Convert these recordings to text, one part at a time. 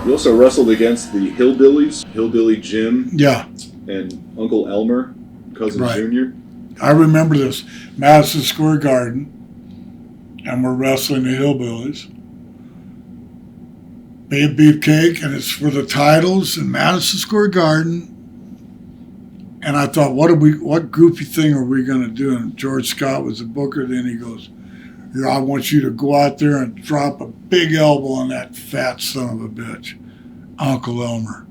You also wrestled against the Hillbillies, Hillbilly Jim, Yeah, and Uncle Elmer, Cousin right. Junior. I remember this. Madison Square Garden, and we're wrestling the Hillbillies. Big Beefcake, and it's for the titles in Madison Square Garden. And I thought, what goofy thing are we going to do? And George Scott was the booker. Then he goes, "Yeah, I want you to go out there and drop a big elbow on that fat son of a bitch, Uncle Elmer."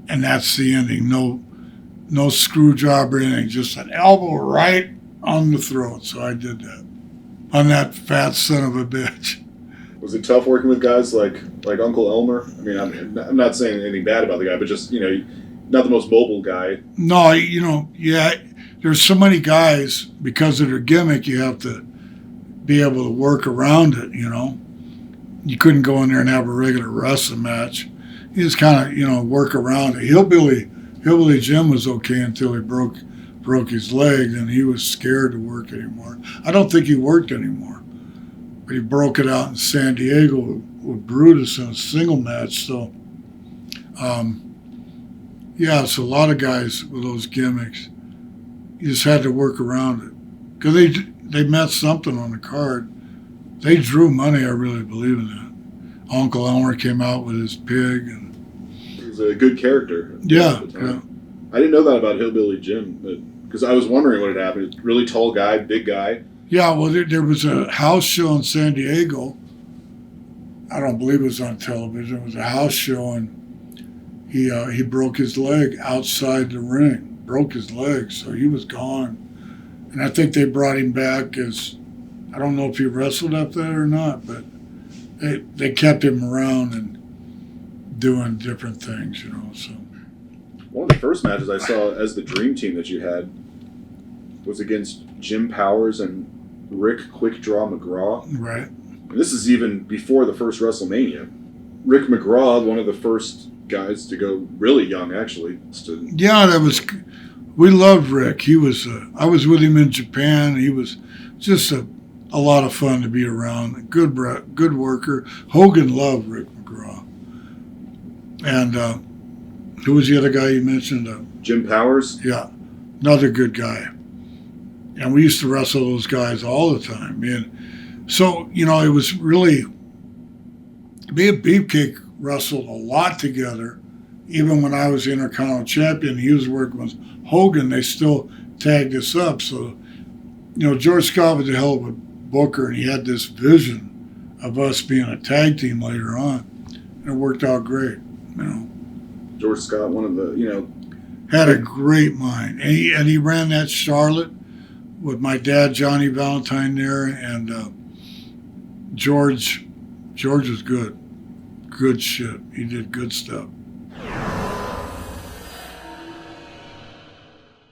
And that's the ending. No screw job or anything, just an elbow right on the throat. So I did that on that fat son of a bitch. Was it tough working with guys like Uncle Elmer? I mean, I'm not saying anything bad about the guy, but just, not the most mobile guy. No, yeah, there's so many guys, because of their gimmick, you have to be able to work around it, You couldn't go in there and have a regular wrestling match. You just kind of, work around it. Hillbilly Jim was okay until he broke his leg, and he was scared to work anymore. I don't think he worked anymore. But he broke it out in San Diego with Brutus in a single match. So, it's a lot of guys with those gimmicks. You just had to work around it. Because they meant something on the card. They drew money, I really believe in that. Uncle Elmer came out with his pig. And he was a good character. Yeah. I didn't know that about Hillbilly Jim, because I was wondering what had happened. Really tall guy, big guy. Yeah, well, there was a house show in San Diego. I don't believe it was on television. It was a house show, and he broke his leg outside the ring. Broke his leg, so he was gone. And I think they brought him back as, I don't know if he wrestled after that or not, but they kept him around and doing different things, So one of the first matches I saw as the Dream Team that you had was against Jim Powers and Rick Quickdraw McGraw. Right. And this is even before the first WrestleMania. Rick McGraw, one of the first guys to go really young, actually. Yeah, we loved Rick. He was, I was with him in Japan. He was just a lot of fun to be around. Good worker. Hogan loved Rick McGraw. And who was the other guy you mentioned? Jim Powers? Yeah, another good guy. And we used to wrestle those guys all the time. And so, it was really, me and Beefcake wrestled a lot together. Even when I was Intercontinental Champion, he was working with Hogan, they still tagged us up. So, George Scott was a hell of a booker, and he had this vision of us being a tag team later on. And it worked out great, George Scott, one of the, had a great mind. And he ran that Charlotte with my dad, Johnny Valentine, there, and George was good. Good shit. He did good stuff.